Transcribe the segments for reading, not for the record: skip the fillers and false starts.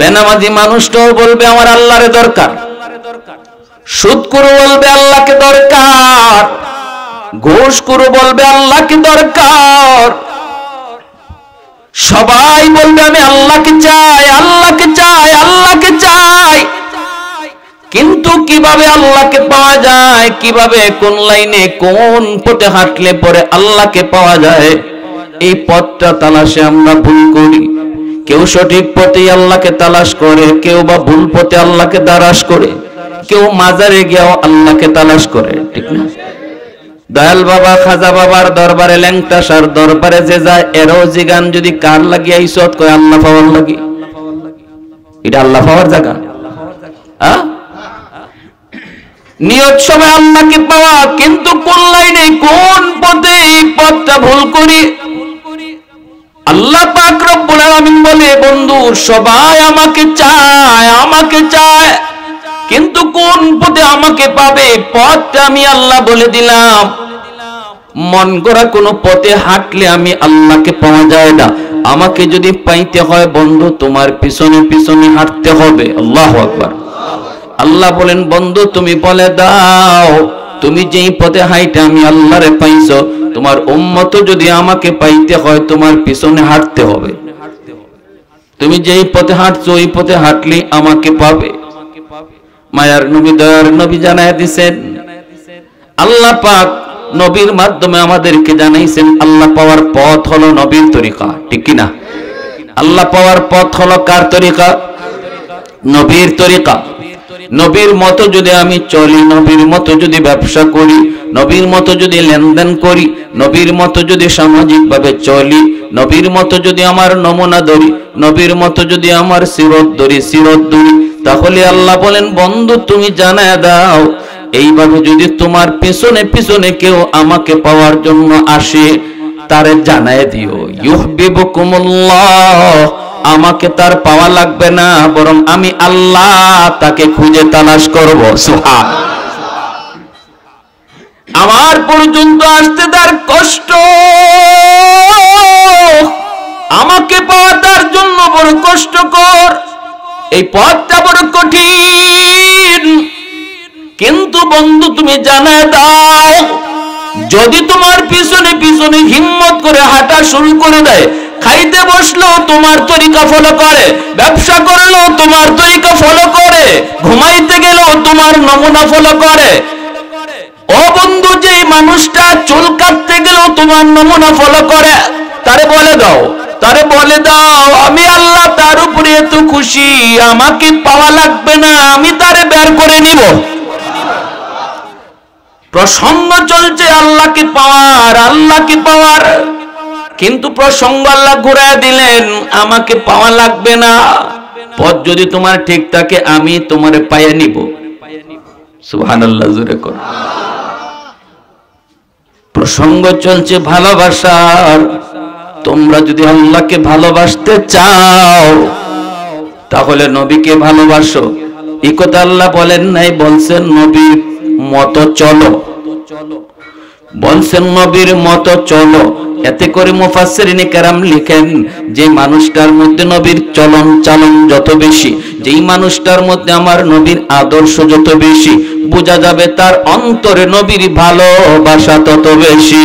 বেনামাজি মানুষটাও বলবে আমার আল্লাহরে দরকার, সুদখোর বলবে আল্লাহকে দরকার, ঘুষখোর বলবে আল্লাহকে দরকার, সবাই বলবে আমি আল্লাহকে চাই, আল্লাহকে চাই, আল্লাহকে চাই। কিন্তু কিভাবে আল্লাহকে পাওয়া যায়, কিভাবে কোন লাইনে কোন পথে হাঁটলে পরে আল্লাহকে পাওয়া যায়, এই পথটা তালাশে আমরা ভুল করি। কেউ সঠিক পথে আল্লাহকে তালাশ করে, কেউ বা ভুল পথে আল্লাহকে তালাশ করে, কেউ মাজারে গিয়েও আল্লাহকে তালাশ করে, ঠিক না? দয়াল বাবা খাজা বাবার দরবারে, ল্যাংটাসার দরবারে যে যায় এরাও জিগান যদি কার লাগিয়ে আইসত কয় আল্লাহ পাওয়ার লাগি। এটা আল্লাহ পাওয়ার জায়গা? নিয়ত সময় আল্লাহকে পাওয়া, কিন্তু কোন লাইনে কোন পথে, এই পথটা ভুল করি। আল্লাহ পাক রব্বুল আলামিন বলে বন্ধু সবাই আমাকে চায়, আমাকে চায়, কিন্তু কোন পথে আমাকে পাবে পথটা আমি আল্লাহ বলে দিলাম। মন গড়া কোন পথে হাঁটলে আমি আল্লাহকে পাওয়া যায় না। আমাকে যদি পাইতে হয় বন্ধু তোমার পিছনে পিছনে হাঁটতে হবে। আল্লাহু আকবার। আল্লাহ বলেন বন্ধু তুমি বলে দাও তুমি যেই পথে হাঁটে আমি আল্লাহরে পাইছো, তোমার উম্মত যদি আমাকে পাইতে হয় তোমার পিছনে হাঁটতে হবে। তুমি যেই পথে হাঁটছো ওই পথে হাঁটলে আমাকে পাবে। মায়ার নবী দয়ার নবী জানায় দিয়েছেন, আল্লাহ পাক নবীর মাধ্যমে আমাদেরকে জানাইছেন আল্লাহ পাওয়ার পথ হলো নবীর তরিকা, ঠিক কি না? আল্লাহ পাওয়ার পথ হলো কার তরিকা? নবীর তরিকা। নবীর মতো যদি আমি চলি, নবীর মতো যদি ব্যবসা করি, নবীর মতো যদি লেনদেন করি, নবীর মতো যদি সামাজিক ভাবে চলি, নবীর মতো যদি আমার নমুনা ধরি, নবীর মতো যদি আমার সিরত ধরি, তাহলে আল্লাহ বলেন বন্ধু তুমি জানায় দাও এইভাবে যদি তোমার পিছনে পিছনে কেউ আমাকে পাওয়ার জন্য আসে তারে জানায় দিও ইউহিব্বুকুমুল্লাহ, আমাকে তার পাওয়া লাগবে না, বরং আমি আল্লাহ তাকে খুঁজে তালাশ করব। সুবহান। আমার পর্যন্ত আসতে তার কষ্ট, আমাকে পাওয়া তার জন্য বড় কষ্টকর, এই পথটা বড় কঠিন। কিন্তু বন্ধু তুমি জানায় দাও যদি তোমার পিছনে পিছনে হিম্মত করে হাঁটা শুরু করে দেয়, খাইতে বসলেও তোমার তরিকা ফলো করে, ব্যবসা করলেও তোমার তরিকা ফলো করে, ঘুমাইতে গেলেও তোমার নমুনা ফলো করে, ও বন্ধু যে মানুষটা চুল কাটতে গেলেও তোমার নমুনা ফলো করে, তারে বলে দাও, তারে বলে দাও আমি আল্লাহ তার উপরে এত খুশি, আমাকে পাওয়া লাগবে না, আমি তারে বের করে নিব। প্রসঙ্গ চলছে আল্লাহকে পাওয়ার, আল্লাহকে পাওয়ার, কিন্তু প্রসঙ্গ আল্লাহ ঘুরায় দিলেন আমাকে পাওয়া লাগবে না, পথ যদি তোমার ঠিক থাকে আমি তোমারে পাইয়ে নিব। সুবহানাল্লাহ, জোরে কর। প্রসঙ্গ চলছে ভালোবাসার। তোমরা যদি আল্লাহকে ভালোবাসতে চাও তাহলে নবীকে ভালোবাসো। এই কথা আল্লাহ বলেন নাই, বলছেন নবীর মতো চলো, বলছেন নবীর মতো চলো। এতে করে মুফাসসিরিনে কেরাম লিখেন যে মানুষটার মধ্যে নবীর চলন চালন যত বেশি, যেই মানুষটার মধ্যে আমার নবীর আদর্শ যত বেশি, বোঝা যাবে তার অন্তরে নবীর ভালোবাসা তত বেশি।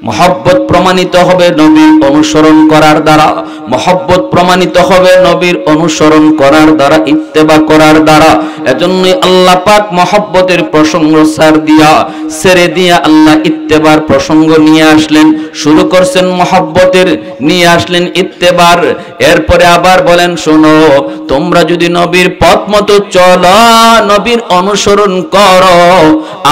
মহব্বত প্রমাণিত হবে নবীর অনুসরণ করার দ্বারা, মহব্বত প্রমাণিত হবে নবীর অনুসরণ করার দ্বারা, ইত্তেবা করার দ্বারা। এজন্যই আল্লাহ পাক মহব্বতের প্রসঙ্গ ছেড়ে দিয়া আল্লাহ ইত্তেবার প্রসঙ্গ নিয়ে আসলেন, শুরু করছেন মহব্বতের, নিয়ে আসলেন ইত্তেবার। এরপরে আবার বলেন শোনো তোমরা যদি নবীর পথ মতো চলো, নবীর অনুসরণ করো,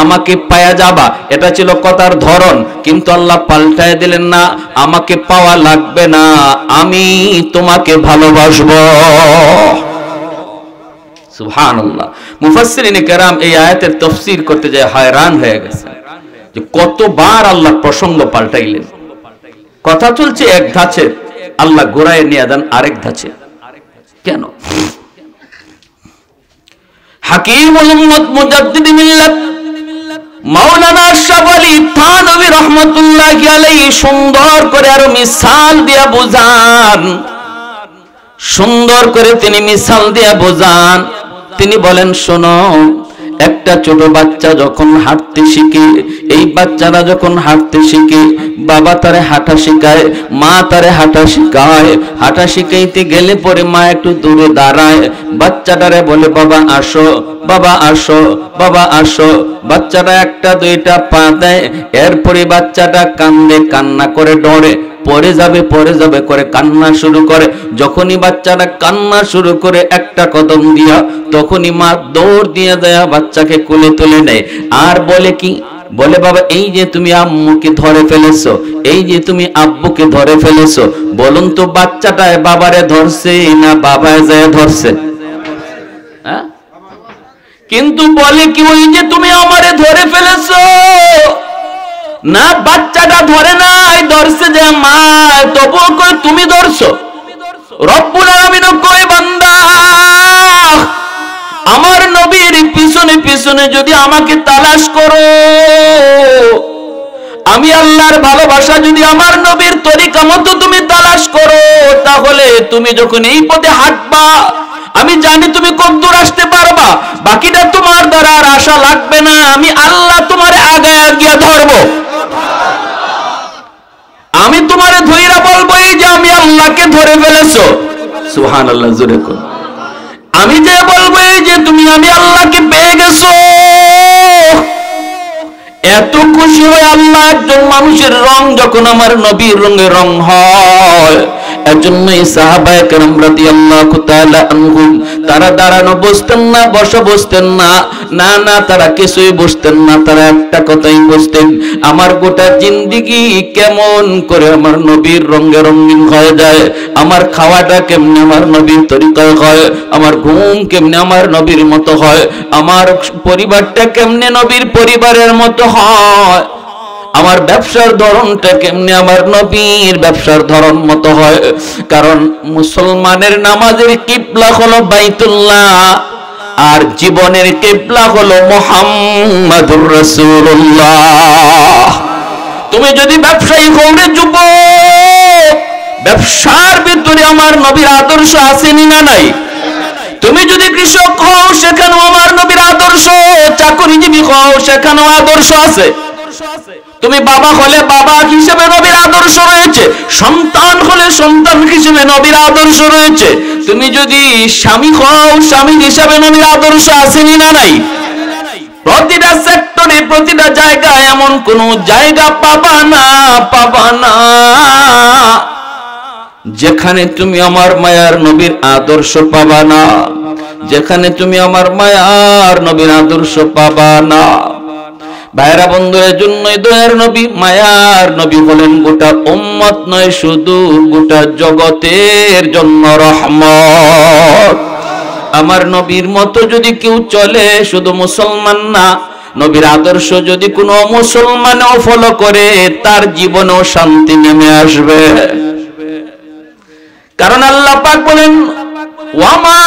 আমাকে পায়া যাবা। এটা ছিল কথার ধরন, কিন্তু আল্লাহ পাল্টায় দিলেন না, আমাকে পাওয়া লাগবে না, আমি তোমাকে ভালোবাসবো। সুবহানাল্লাহ। মুফাসসিরিনে কেরাম এই আয়াতের তাফসীর করতে যায় হয়রান হয়ে গেছে যে কতবার আল্লাহ প্রসঙ্গ পাল্টাইলেন। কথা চলছে এক ধাঁচে, আল্লাহ ঘোরায় নিয়ে দেন আরেক ধাঁচে। কেন? হাকিমুল উম্মত মুজাদ্দিদ মিল্লাত মাওলানা আশরাফ আলী থানভী রাহমাতুল্লাহি আলাইহি সুন্দর করে আর মিসাল দিয়া বুঝান। সুন্দর করে তিনি মিসাল দিয়ে বোঝান। তিনি বলেন, শোনো, একটা ছোট বাচ্চা যখন হাঁটতে শিখে, এই বাচ্চারা যখন হাঁটতে শিখে, বাবা তারে হাঁটা শিখায়, মা তারে হাঁটা শিখায়। হাঁটা শিখাইতে গেলে পরে মা একটু দূরে দাঁড়ায়, বাচ্চাটারে বলে, বাবা আসো, বাবা আসো, বাবা আসো। বাচ্চাটা একটা দুইটা পা দেয়, এরপরে বাচ্চাটা কান্দে, কান্না করে ডরে, পরে যাবে করে কান্না শুরু করে। যখনই বাচ্চাটা কান্না শুরু করে একটা কদম দিয়া, তখনই মা দৌড় দিয়ে দেয়া বাচ্চাকে কোলে তুলে নেয়। আর বলে কি? বলে, বাবা এই যে তুমি আম্মুকে ধরে ফেলেছো, এই যে তুমি আব্বুকে ধরে ফেলেছো, বলুন তো বাচ্চাটায় বাবারে ধরছে না বাবায় যায় ধরছে? হ্যাঁ? কিন্তু বলে কি, ওই যে তুমি আমারে ধরে ফেলেছো, না বাচ্চাটা ধরে নাই, ধরছে যে মা, তবুও কই তুমি ধরছো। রব্বুল আলামিন কই, বান্দা আমার নবীর পিছনে পিছনে যদি আমাকে তালাশ করো, আমি আল্লাহর ভালোবাসা যদি আমার নবীর তরিকা মতো তুমি তালাশ করো, তাহলে তুমি যখন এই পথে হাঁটবা, আমি জানি তুমি কতদূর আসতে পারবা। বাকিটা তোমার দ্বারা আর আশা লাগবে না, আমি আল্লাহ তোমারে আগায় গিয়া ধরবো। আমি তোমারে ধইরা বলবো, এই যে আমি আল্লাহকে ধরে ফেলেছো। সুবহানাল্লাহ, জোরে কর। আমি যে বলবো, এই যে তুমি আমি আল্লাহকে পেয়ে গেছো। এত খুশি হয় আল্লাহ একজন মানুষের রং যখন আমার নবীর রঙে রং হয়। এজন্যই সাহাবায়ে কেরাম রাদিয়াল্লাহু তাআলা আনহুম তারা দাঁড়ানো বসতেন না, বসা বসতেন না, না না তারা কিছুই বসতেন না, তারা একটা কথাই বসতেন, আমার গোটা জিন্দেগি কেমন করে আমার নবীর রঙে রঙিন হয়ে যায়, আমার খাওয়াটা কেমনে আমার নবীর তরিকায় হয়, আমার ঘুম কেমনে আমার নবীর মতো হয়, আমার পরিবারটা কেমনে নবীর পরিবারের মতো হয়, আমার ব্যবসার ধরনটা কেমনে আমার নবীর ব্যবসার ধরন মতো হয়। কারণ মুসলমানের নামাজের কিবলা হলো বাইতুল্লাহ, আর জীবনের কিবলা হলো মুহাম্মাদুর রাসূলুল্লাহ। তুমি যদি ব্যবসায়ী হও রে যুবক, ব্যবসার ভিতরে আমার নবীর আদর্শ আছে না নাই? তুমি যদি কৃষক হও, সেখানেও আমার নবীর আদর্শ, চাকরিজীবী হও, সেখানেও আদর্শ আছে। তুমি বাবা হলে বাবা হিসেবে নবীর আদর্শ রয়েছে, সন্তান হলে সন্তান হিসেবে নবীর আদর্শ রয়েছে। তুমি যদি স্বামী হও, স্বামী হিসেবে নবীর আদর্শ আছে না নাই? প্রতিটা সেক্টরে, প্রতিটা জায়গায় এমন কোন জায়গা পাবা না যেখানে তুমি আমার মায়ার নবীর আদর্শ পাবা না, যেখানে তুমি আমার মায়ার নবীর আদর্শ পাবা না। ভাইরা বন্ধুদের জন্যই দয়ার নবী, মায়ার নবী হলেন গোটা উম্মত নয়, শুধু গোটা জগতের জন্য রহমত। আমার নবীর মতো যদি কেউ চলে, শুধু মুসলমান না, নবীর আদর্শ যদি কোনো মুসলমানও ফলো করে, তার জীবনেও শান্তি নেমে আসবে। কারণ আল্লাহ পাক বলেন, ওয়ামা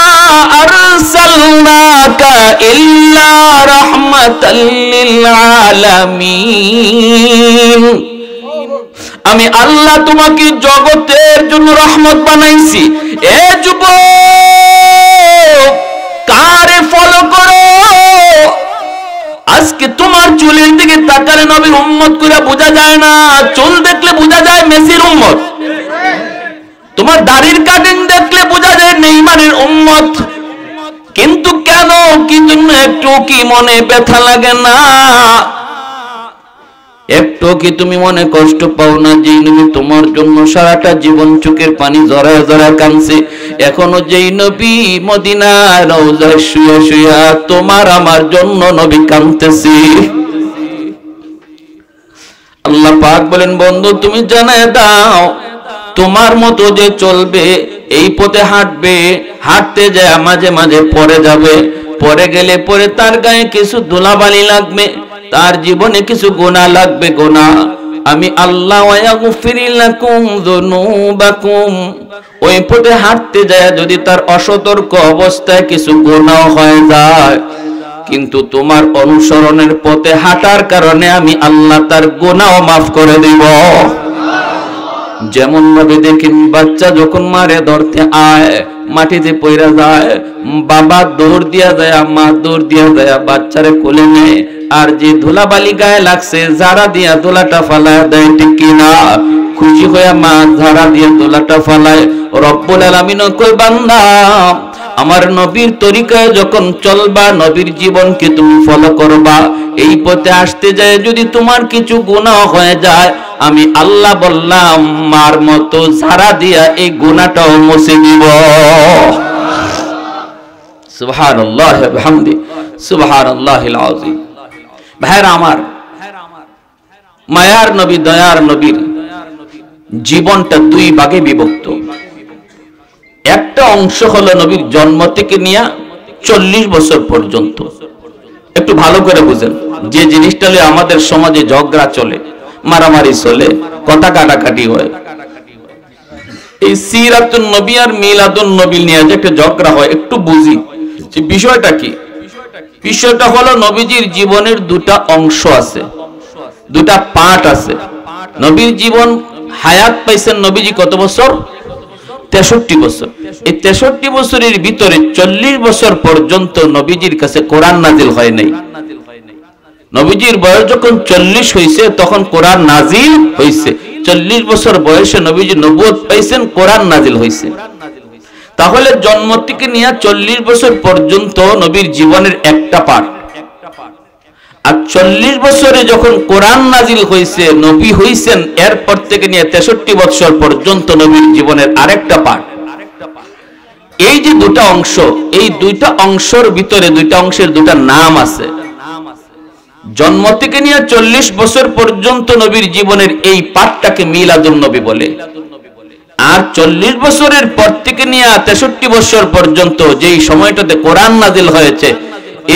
আরসালনাকা ইল্লা রাহমাতাল লিল আলামিন। আমি আল্লাহ তোমাকে জগতের জন্য রহমত বানাইছি। এ যুবক, কারে ফলো করো? আজকে তোমার চুলের দিকে তাকালে নবীর উম্মত করে বোঝা যায় না, চুল দেখলে বোঝা যায় মেসির উম্মত, তোমার দাড়ির কাটিং দেখলে বোঝা যায় নেইমারের উম্মত। কিন্তু কেন, কি জন্য একটু কি মনে ব্যথা লাগে না? একটু কি তুমি মনে কষ্ট পাও না যে নবী তোমার জন্য সারাটা জীবন চোখের পানি জড়ায় জড়ায় কাঁদছে? এখনো যেই নবী মদিনার রওজায় শুয়ে শুয়ে তোমার আমার জন্য নবী কাঁদতেছে। আল্লাহ পাক বলেন, বন্ধু তুমি জানায় দাও, তোমার মতো যে চলবে, এই পথে হাঁটবে, হাঁটতে যায় মাঝে মাঝে পড়ে যাবে, পড়ে গেলে পরে তার গায়ে কিছু ধুলাবালি লাগবে, তার জীবনে কিছু গুনাহ লাগবে, গুনাহ আমি আল্লাহ ওয়াগফির লাকুম যুনুবাকুম। ওই পথে হাঁটতে যায় যদি তার অসতর্ক অবস্থায় কিছু গুনাহ হয়ে যায়, কিন্তু তোমার অনুসরণের পথে হাঁটার কারণে আমি আল্লাহ তার গুনাহ মাফ করে দিব। যেমন ভাবে দেখেন বাচ্চা যখন মারে ধরতে আয় মাটিতে পড়া যায়, বাবা দৌড় দিয়া যায়, মা দৌড় দিয়া যায়, বাচ্চারে কোলে নেয়, আর যে ধুলাবালি গায়ে লাগছে ঝাড়া দিয়া ধুলাটা ফালায় দেয়, ঠিক কিনা? খুশি হয়ে মা ঝাড়া দিয়ে ধুলাটা ফালায়। রব্বুল আলামিন কই বান্দা আমার নবীর তরিকায় যখন চলবা, নবীর জীবনকে তুমি ফলো করবা, এই পথে আসতে যায় যদি তোমার কিছু গুনাহ হয়ে যায়, আমি আল্লাহ বললাম মার মতো ঝাড়া দিয়া এই গুনাহটাও মুছে দিব। সুবহানাল্লাহ ওয়া বিহামদি সুবহানাল্লাহিল আযীম। ভাইরা আমার, মায়ার নবী দয়ার নবীর জীবনটা দুই ভাগে বিভক্ত। একটা অংশ হলো নবীর জন্ম থেকে নিয়ে 40 বছর পর্যন্ত। একটু ভালো করে বুঝেন, যে জিনিসটা নিয়ে আমাদের সমাজে ঝগড়া চলে, মারামারি চলে, কথা কাটাকাটি হয়, এই সিরাতুন নবী আর মিলাদুন নবী নিয়ে যে একটা ঝগড়া হয়, একটু বুঝি যে বিষয়টা কি। বিষয়টা হলো নবীজির জীবনের দুটা অংশ আছে, দুটা পার্ট আছে। নবীর জীবন হায়াত পাইছেন নবীজি কত বছর? 63 বছর। এই 63 বছরের ভিতরে 40 বছর পর্যন্ত নবীজির কাছে কোরআন নাজিল হয় নাই। নবীজির বয়স যখন 40 হয়েছে তখন কোরআন নাজিল হয়েছে। 40 বছর বয়সে নবীজি নবুয়ত পাইছেন, কোরআন নাজিল হয়েছে। তাহলে জন্ম থেকে নিয়ে 40 বছর পর্যন্ত নবীর জীবনের একটা পার্ট, আর 40 বছরে যখন কোরআন নাজিল হয়েছে, নবী হইছেন, এরপর থেকে নিয়ে 63 বছর পর্যন্ত নবীর জীবনের আরেকটা পার্ট। এই যে দুটা অংশ, এই দুইটা অংশের ভিতরে দুইটা অংশের দুটা নাম আছে। জন্ম থেকে নিয়ে 40 বছর পর্যন্ত নবীর জীবনের এই পার্টটাকে মিলাদুন নবী বলে, আর 40 বছরের পর থেকে নিয়ে 63 বছর পর্যন্ত যেই সময়টাতে কোরআন নাজিল হয়েছে,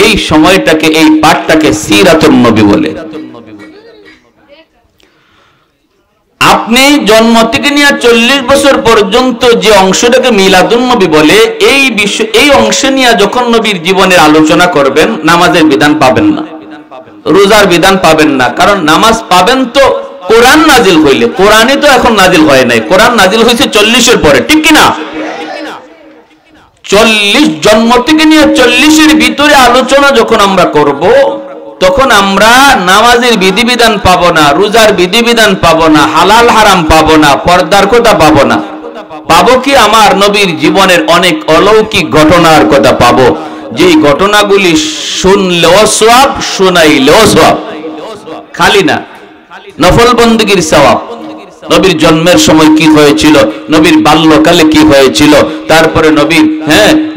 এই সময়টাকে, এই পাঠটাকে সিরাতুন নবী বলে। আপনি জন্ম থেকে নিয়ে 40 বছর পর্যন্ত যে অংশটাকে মিলাদুন নবী বলে, এই বিষয়, এই অংশ নিয়ে যখন নবীর জীবনের আলোচনা করবেন, নামাজের বিধান পাবেন না, রোজার বিধান পাবেন না। কারণ নামাজ পাবেন তো কোরআন নাজিল হইলে, কোরআনই তো এখন নাজিল হয় নাই, কোরআন নাজিল হয়েছে 40-এর পরে, ঠিক কিনা? 40 জন্ম থেকে নিয়ে 40-এর ভিতরে আলোচনা যখন আমরা করব, তখন আমরা নামাজের বিধিবিধান পাবো না, রোজার বিধিবিধান পাবো না, হালাল হারাম পাবো না, পর্দার কথা পাবো না। পাবো কি? আমার নবীর জীবনের অনেক অলৌকিক ঘটনার কথা পাবো, যেই ঘটনাগুলি শুনলেও সওয়াব, শোনাইলেও সওয়াব। খালি না, নফল বন্দেগীর সওয়াব। নবীর জন্মের সময় কি হয়েছিল, নবীর বাল্যকালে কি হয়েছিল, তারপরে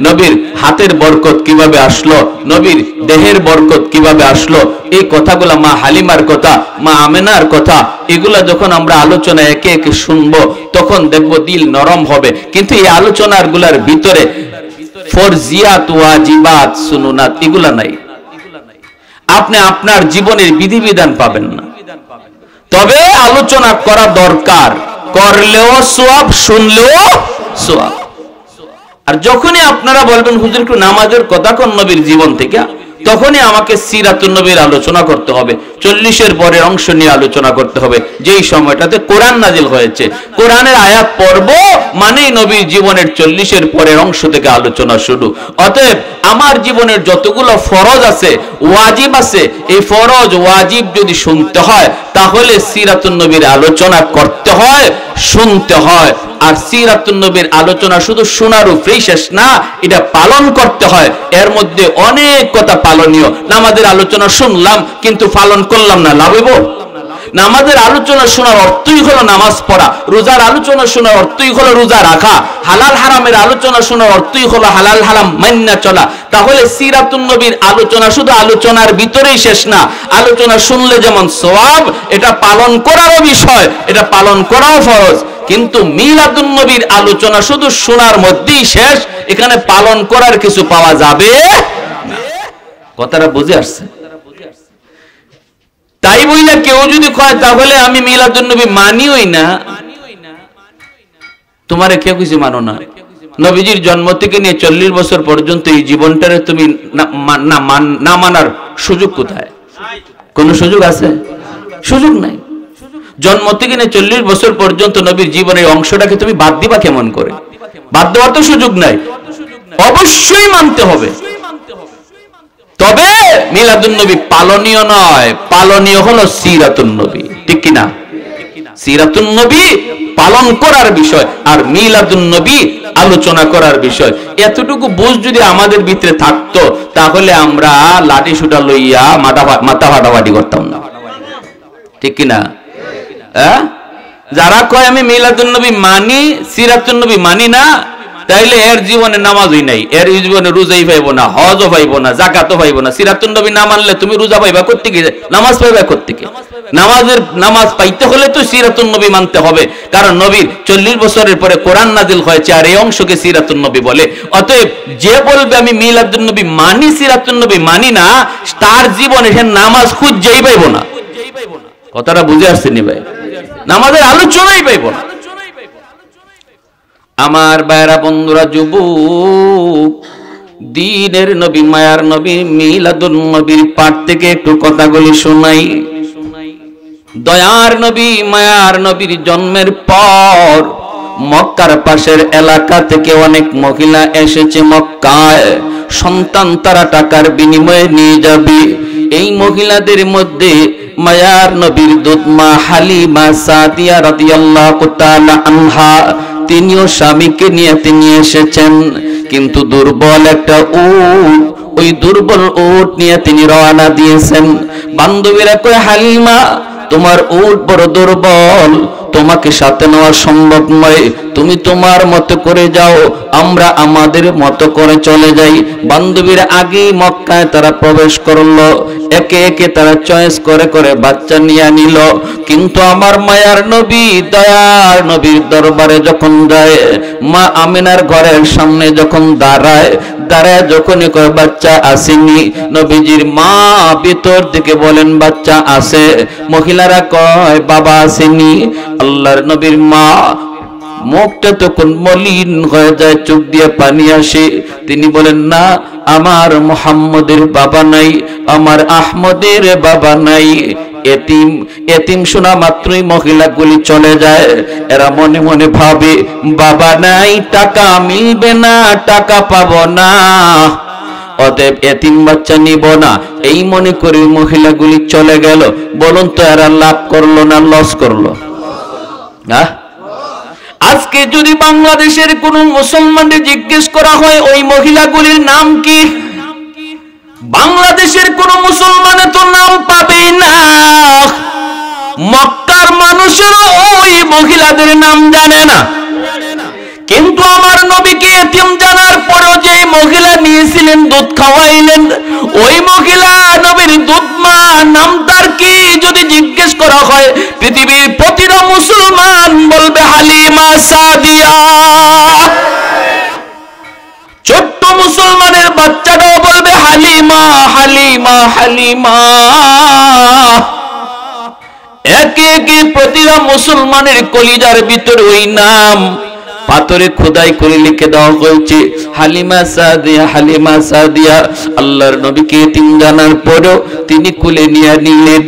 নবীর হাতের বরকত কিভাবে আসলো, নবীর দেহের বরকত কিভাবে আসলো, এই কথাগুলা, মা হালিমার কথা, মা আমেনার কথা, এগুলা যখন আমরা আলোচনা একে একে শুনবো, তখন দেখবো দিল নরম হবে। কিন্তু এই আলোচনার গুলার ভিতরে ফরজিয়াত, ওয়াজিবাত, সুনুনাত এগুলা নাই। আপনি আপনার জীবনের বিধিবিধান পাবেন না। তবে আলোচনা করা দরকার, করলেও সওয়াব, শুনলেও সওয়াব। আর যখনই আপনারা বলবেন হুজুর একটু নামাজের কথা কোন নবীর জীবন থেকে, তখনই আমাকে সিরাতুন নবীর আলোচনা করতে হবে, 40-এর পরের অংশ নিয়ে আলোচনা করতে হবে, যেই সময়টাতে কোরআন নাজিল হয়েছে। কোরআনের আয়াত পড়ব মানেই নবীর জীবনের 40-এর পরের অংশ থেকে আলোচনা শুরু। অতএব আমার জীবনের যতগুলো ফরজ আছে, ওয়াজিব আছে, এই ফরজ ওয়াজিব যদি শুনতে হয়, তাহলে সিরাতুন নবীর আলোচনা করতে হয়, শুনতে হয়। আর সিরাতুন নবীর আলোচনা শুধু শোনার উপরেই শেষ না, এটা পালন করতে হয়। এর মধ্যে অনেক কথা পালনীয়। নামাজের আলোচনা শুনলাম কিন্তু পালন করলাম না, লাভ হইব? নামাজের আলোচনা শোনার অর্থই হলো নামাজ পড়া, রোজার আলোচনা শোনার অর্থই হলো রোজা রাখা, হালাল হারামের আলোচনা শোনার অর্থই হলো হালাল হারাম মাইন্না চলা। তাহলে সিরাতুন নবীর আলোচনা শুধু আলোচনার ভিতরেই শেষ না, আলোচনা শুনলে যেমন সওয়াব, এটা পালন করারও বিষয়, এটা পালন করাও ফরজ। কিন্তু মিলাদুন নবীর আলোচনা শুধু শোনার মধ্যেই শেষ, এখানে পালন করার কিছু পাওয়া যাবে না। কথাটা বুঝে আসছে? তাই বইলা কেউ যদি কয় তাহলে আমি মিলাদুন নবী মানিই না, তোমারে কেউ কিছু মানো না। নবীজির জন্ম থেকে নিয়ে 40 বছর পর্যন্ত এই জীবনটারে তুমি না মানার সুযোগ কোথায়? কোন সুযোগ আছে? সুযোগ নাই। জন্ম থেকে 40 বছর পর্যন্ত নবীর জীবনের অংশটাকে তুমি বাদ দিবা কেমন করে? বাদ দেওয়ার তো সুযোগ নাই, অবশ্যই মানতে হবে। তবে মিলাদুন নবী পালনীয় নয়, পালনীয় হলো সিরাতুন নবী, ঠিক কি না? সিরাতুন নবী পালন করার বিষয় আর মিলাদুন নবী আলোচনা করার বিষয়। এতটুকু বুঝ যদি আমাদের ভিতরে থাকতো তাহলে আমরা লাঠি সুটা লইয়া মাথা ফাটাফাটি করতাম না, ঠিক কি না? যারা কয় আমি মিলাদুন নবী মানি, সিরাতুন নবী মানি না, তাইলে এর জীবনে নামাজই নাই, এর জীবনে রোজাই পাইবো না, হজও পাইবো না, যাকাতও পাইবো না। সিরাতুন নবী না মানলে তুমি রোজা পাইবা কোত্থেকে, নামাজ পাইবা কোত্থেকে? নামাজ পাইতে হলে তো সিরাতুন নবী মানতে হবে, কারণ নবীর 40 বছরের পরে কোরআন নাজিল হয়েছে আর এই অংশকে সিরাতুন নবী বলে। অতএব যে বলবে আমি মিলাদুন নবী মানি, সিরাতুন নবী মানি না, তার জীবনে সে নামাজ খুঁজেই পাইবো না। কথাটা বুঝে আসছেনি ভাই? নামাজের আলোচনাই পাইবো না। আমার ভাইরা বন্ধুরা, যুবক, দ্বীনের নবী, মায়ার নবী মিলাদুন নবীর পাঠ থেকে একটু কথাগুলি শোনাই। দয়ার নবী, মায়ার নবীর জন্মের পর মক্কার পাশের এলাকা থেকে অনেক মহিলা এসেছে মক্কায়, সন্তান তারা টাকার বিনিময়ে নিয়ে যাবে। এই মহিলাদের মধ্যে মায়ার নবীর দুধ মা হালিমা সাদিয়া রাদিয়াল্লাহু তাআলা আনহা, তিনিও স্বামীকে নিয়ে তিনি এসেছেন, কিন্তু দুর্বল একটা উট, ওই দুর্বল উট নিয়ে তিনি রওনা দিয়েছেন। বান্ধবীরা কয়, হালিমা তোমার উট বড় দুর্বল, তোমাকে সাথে নেওয়া সম্ভব নয়, তুমি তোমার মতো করে যাও, আমরা আমাদের মতো করে চলে যাই। বান্ধবীরা আগেই মক্কায় তারা প্রবেশ করলো, একে একে তারা চয়েস করে করে বাচ্চা নিয়ে নিল। কিন্তু আমার মায়ার নবী, দয়ার নবীর দরবারে যখন যায়, মা আমিনার ঘরের সামনে যখন দাঁড়ায় যখনই কয় বাচ্চা আসেনি, নবীজির মা ভিতর থেকে বলেন বাচ্চা আছে, মহিলারা কয় বাবা আসেনি। আল্লাহর নবীর মা মুখটা তখন মলিন হয়ে যায়, চোখ দিয়ে পানি আসে। তিনি বলেন, না, আমার মুহাম্মদের বাবা নাই, আমার আহমদের বাবা নাই। এতিম এতিম শোনা মাত্রই মহিলাগুলি চলে যায়। এরা মনে মনে ভাবে বাবা নাই, টাকা মিলবে না, টাকা পাবো না, অতএব এতিম বাচ্চা নিব না, এই মনে করে মহিলাগুলি চলে গেল। বলুন তো এরা লাভ করলো না লস করলো? আজকে যদি বাংলাদেশের কোন মুসলমানকে জিজ্ঞেস করা হয় ওই মহিলাগুলির নাম কি, বাংলাদেশের কোন মুসলমান তো নাম পাবে না। মক্কার মানুষেরও ওই মহিলাদের নাম জানে না। কিন্তু আমার নবীকে এতিম জানার পরেও যে মহিলা নিয়েছিলেন, দুধ খাওয়াইলেন, ওই মহিলা নবীর দুধ মা, নাম তার কি যদি জিজ্ঞেস করা হয়, পৃথিবীর প্রতিটা মুসলমান বলবে হালিমা সাদিয়া। ছোট্ট মুসলমানের বাচ্চাটাও বলবে হালিমা হালিমা হালিমা। একে একে প্রতিটা মুসলমানের কলিজার ভিতরে ওই নাম পাথরে খোদাই করে লিখে দেওয়া হয়েছে, হালিমা সাদিয়া, হালিমা সাদিয়া। আল্লাহর নবীকে এতিম জানার পরেও তিনি কুলে নিয়ে নিলেন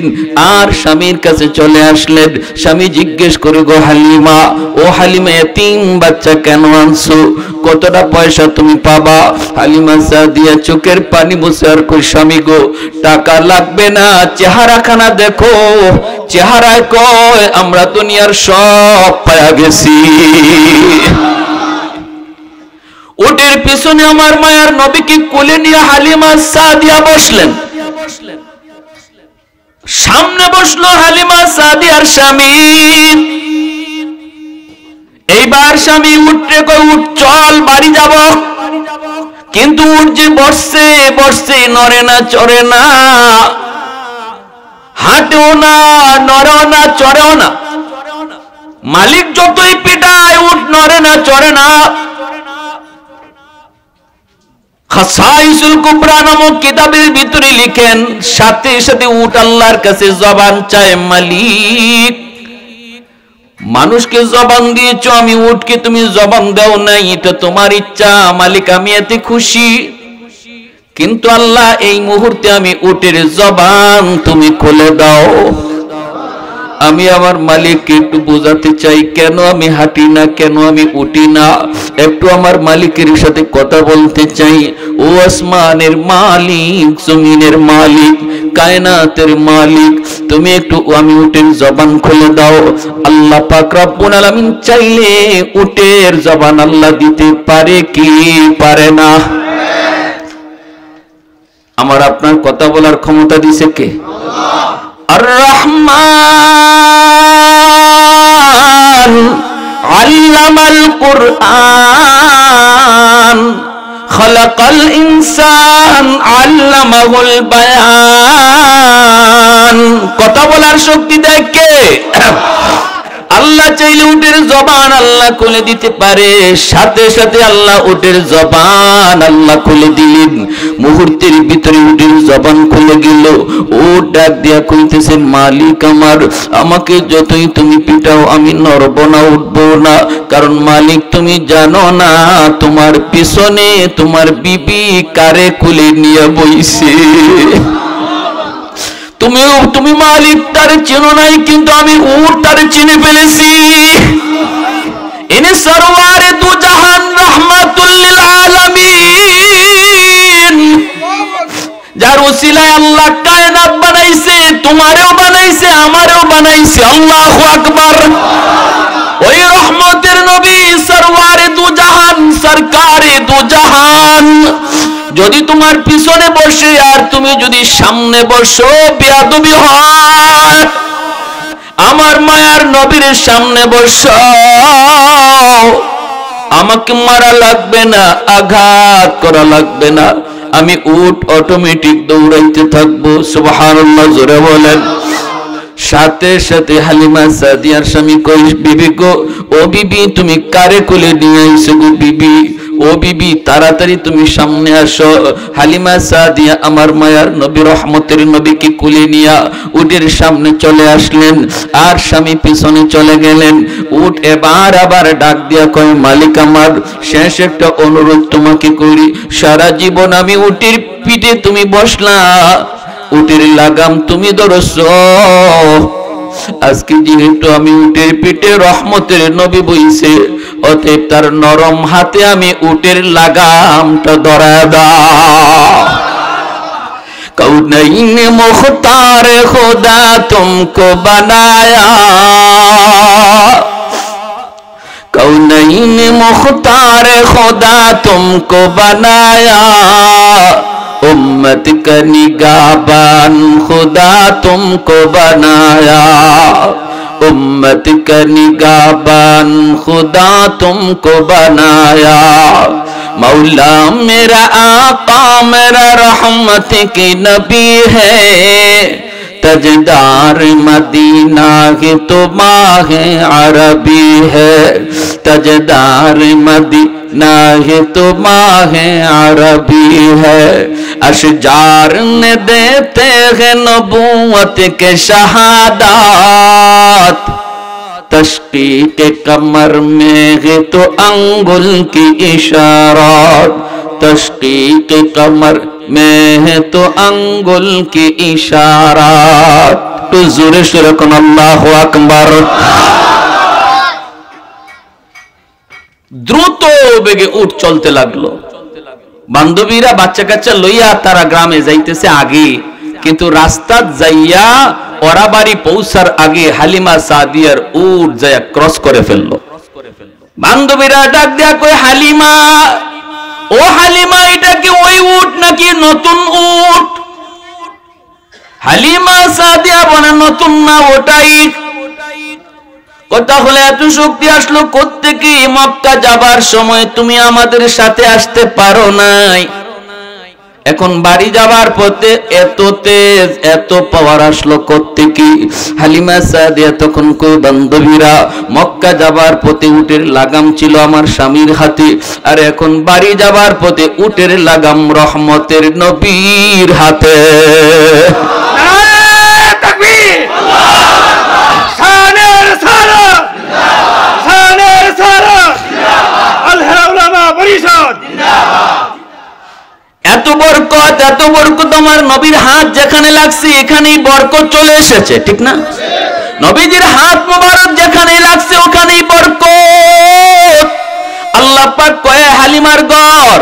আর স্বামীর কাছে চলে আসলেন। স্বামী জিজ্ঞেস করে, গো হালিমা, ও হালিমা, এতিম বাচ্চা কেন আনছো, কতটা পয়সা তুমি পাবা? হালিমা সাদিয়া চোখের পানি মুছে আর কই, স্বামী গো, টাকা লাগবে না, চেহারাখানা দেখো। চেহারায় কয়, আমরা দুনিয়ার সব পায়া গেছি। উটের পিছনে আমার মায়ার নবীকে কোলে নিয়ে হালিমা সাদিয়া বসলেন। সামনে বসলো হালিমা সাদিয়ার স্বামী। এইবার স্বামী উঠে কয়, উঠ, চল, বাড়ি যাব। কিন্তু উঠ যে বসছে বসছে, নড়ে না, চড়ে না, হাঁটেও না, নড়েও না, চড়েও না। মালিক যতই পিটায়, উঠ নড়ে না, চড়ে না। খাসাইসুল কুবরা নামক কিতাবের ভিতরে লিখেন, সাথে সাথে উট আল্লাহর কাছে জবান চায়, মালিক, মানুষকে জবান দিয়েছ, আমি উটকে তুমি জবান দাও নাই, এটা তোমার ইচ্ছা, মালিক, আমি এতে খুশি। কিন্তু আল্লাহ, এই মুহূর্তে আমি উটের জবান তুমি খুলে দাও। আমি আমার মালিককে একটু বোঝাতে চাই, কেন আমি হাঁটি না, কেন আমি উঠি না, একটু আমার মালিকের সাথে কথা বলতে চাই। ও আসমানের মালিক, জমিনের মালিক, কায়নাতের মালিক, তুমি একটু আমি উটের জবান খুলে দাও। আল্লাহ পাক রব্বুল আলামিন চাইলে উটের জবান আল্লাহ দিতে পারে কি পারে না? আমার আপনার কথা বলার ক্ষমতা দিছে কে? আর রহমান আল্লামাল কুরআন খালাকাল ইনসান আল্লামাহুল বায়ান। কথা বলার শক্তি দেয় কে? আল্লাহ চাইলে উটের জবান আল্লাহ খুলে দিতে পারে। সাথে সাথে আল্লাহ উটের জবান আল্লাহ খুলে দিলেন। মুহূর্তের ভিতরে উটের জবান খুলে গেল। উট ডাক দিয়া কইতেছে, মালিক আমার, আমাকে যতই তুমি পিটাও আমি নড়ব না, উঠব না। কারণ মালিক তুমি জানো না তোমার পিছনে তোমার বিবি কারে খুলে নিয়ে বইছে। তুমি মালিক তার চেনো নাই, কিন্তু আমি উট তার চিনে ফেলেছি। ইনি সরওয়ারে দু জাহান রাহমাতুল লিল আলামিন, যার ওসিলায় আল্লাহ কায়নাত বানাইছে, তোমারেও বানাইছে, আমারেও বানাইছে। আল্লাহু আকবার। ওই রহমতের নবী সরওয়ারে দু জাহান, সরকারে দু জাহান যদি তোমার পিছনে বসে আর তুমি যদি সামনে বসো, বেয়াদবি হয়। আমার মায়ার নবীর সামনে বসো, আমাকে মারা লাগবে না, আঘাত করা লাগবে না, আমি উট অটোমেটিক দৌড়াইতে থাকবো। সুবহানাল্লাহ, জোরে বলেন। সাথে সাথে হালিমা সাদিয়ার স্বামী কই, বিবি গো, ও বিবি তুমি কারে কোলে নিয়ে আইছো গো বিবি? ও বিবি তাড়াতাড়ি তুমি সামনে আসো। হালিমা সাদিয়া আমার মায়ার নবী রহমতের নবীকে কোলে নিয়া উটের সামনে চলে আসলেন, আর স্বামী পিছনে চলে গেলেন। উট এবার আবার ডাক দিয়া কয়, মালিক আমার, শেষ একটা অনুরোধ তোমাকে করি, সারা জীবন আমি উটের পিঠে তুমি বসলা, উটের লাগাম তুমি ধরছো, আজকে যেহেতু আমি উটের পিঠে রহমতের নবী বইছে, অতএব তার নরম হাতে আমি উটের লাগামটা ধরা দাও। কৌনৈন মুখতার খুদা তুমকো বানায়া, কৌনৈন মুখতার খুদা তুমকো বানায়া, उम्मत का निगाहबान खुदा तुमको बनाया, उम्मत का निगाहबान खुदा तुमको बनाया। मौला मेरा आका मेरा रहमत की नबी है, तजदार मदीना है तो माहे अरबी है, तजदार मदीना है तो माहे अरबी है। अशजार ने देते हैं नबूवत के शहादत, तशकीक कमर में है तो अंगुल की इशारात, तशकीक कमर में है तो अंगुल की इशारात। तो जोरे शोरे कौन अल्लाहु अकबर। দ্রুত বেগে উঠ চলতে লাগলো। বান্ধবীরা বাচ্চা কাচ্চা লইয়া তারা গ্রামে যাইতেছে আগে, কিন্তু রাস্তা যাইয়া ওরা বাড়ি পৌঁছার আগে হালিমা সাদিয়ার উট যাইয়া ক্রস করে ফেললো। বান্ধবীরা ডাক দিয়া কই, হালিমা, ও হালিমা, এটা কি ওই উট নাকি নতুন উট? হালিমা সাদিয়া বলে, নতুন না, ওটাই। কথা হলে এত শক্তি আসলো কোত্থেকে? মক্কা যাবার সময় তুমি আমাদের সাথে আসতে পারো নাই, এখন বাড়ি যাবার পথে এত তেজ এত পাওয়ার আসলো কোত্থেকে? হালিমা সাদিয়া তখন কই, বান্ধবীরা, মক্কা যাবার পথে উটের লাগাম ছিল আমার স্বামীর হাতে, আর এখন বাড়ি যাবার পথে উটের লাগাম রহমতের নবীর হাতে। এত বরকত, এত বরকত, আমার নবীর হাত যেখানে লাগছে এখানেই বরকত চলে এসেছে, ঠিক না? নবীজির হাত মোবারক যেখানেই লাগছে ওখানেই বরকত। আল্লাহ পাক কয়ে হালিমার ঘর,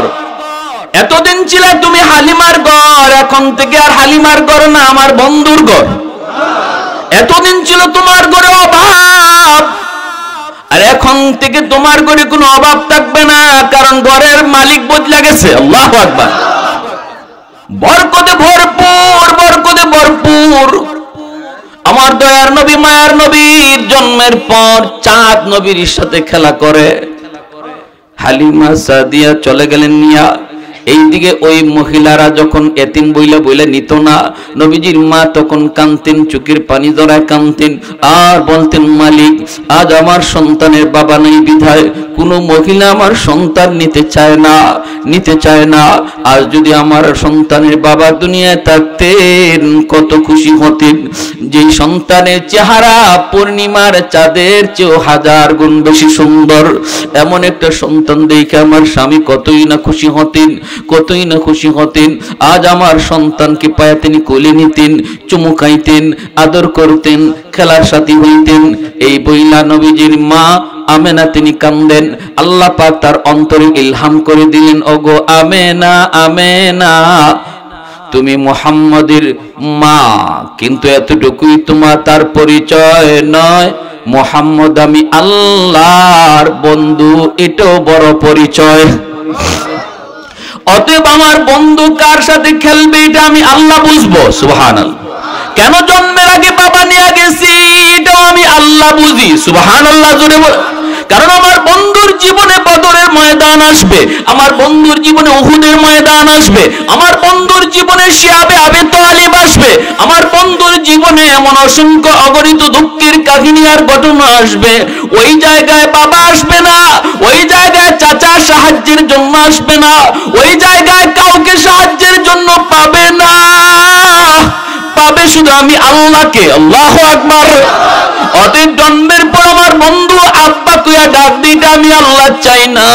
এতদিন ছিলে তুমি হালিমার ঘর, এখন থেকে আর হালিমার ঘর না, আমার বন্ধুর ঘর। এতদিন ছিল তোমার ঘরে অভাব, আর এখন থেকে তোমার ঘরে কোনো অভাব থাকবে না, কারণ ঘরের মালিক বদলে গেছে। আল্লাহু আকবার। বরকতে ভরপুর, বরকতে ভরপুর। আমার দয়ার নবী মায়ার নবীর জন্মের পর চাঁদ নবীর সাথে খেলা করে হালিমা সাদিয়া চলে গেলেন নিয়া। এইদিকে ওই মহিলারা যখন এতিম বইলা বইলা নিত না, নবীজির মা তখন কাঁদতেন, চোখের পানি ধরায় কাঁদতেন, আর বলতেন মালিক আজ আমার সন্তানের বাবা নেই বিধায় কোনো মহিলা আমার সন্তান নিতে চায় না, নিতে চায় না। আজ যদি আমার সন্তানের বাবা দুনিয়ায় থাকতেন কত খুশি হতেন। যেই সন্তানের চেহারা পূর্ণিমার চাঁদের চেয়েও 1000 গুণ বেশি সুন্দর, এমন একটা সন্তান দেখে আমার স্বামী কতই না খুশি হতেন, কতই না খুশি হতেন। আজ আমার সন্তানকে পায়ে তিনি কোলে নিতেন, চুমু খাইতেন, আদর করতেন, খেলার সাথী হইতেন। এই বইলা নবীজির মা আমেনা তিনি কান্দেন। আল্লাহ পাক তার অন্তরে ইলহাম করে দিলেন, ওগো আমেনা, আমেনা তুমি মুহাম্মদের মা, কিন্তু এতটুকুই তোমার তার পরিচয় নয়, মুহাম্মদ আমি আল্লাহর বন্ধু, এটাও বড় পরিচয়। অতএব আমার বন্ধু কার সাথে খেলবে এটা আমি আল্লাহ বুঝবো। সুবহানাল্লাহ। কেন জন্মের আগে বাবা নিয়ে গেছি এটাও আমি আল্লাহ বুঝি। সুবহানাল্লাহ জোরে বল। কারণ আমার বন্ধুর জীবনে বদরের ময়দান আসবে, আমার বন্ধুর জীবনে উহুদের ময়দান আসবে, আমার বন্ধুর জীবনে শিয়াবে আবি তালিব আসবে, আমার বন্ধুর জীবনে এমন অসংখ্য অগণিত দুঃখের কাহিনী আর ঘটনা আসবে। ওই জায়গায় বাবা আসবে না, ওই জায়গায় চাচা সাহায্যের জন্য আসবে না, ওই জায়গায় কাউকে সাহায্যের জন্য পাবে না, পাবে শুধু আমি আল্লাহকে। আল্লাহু আকবার। অতএব জন্মের পর আমার বন্ধু আব্বা তুইয়া ডাক দিতে আমি আল্লাহ চাই না,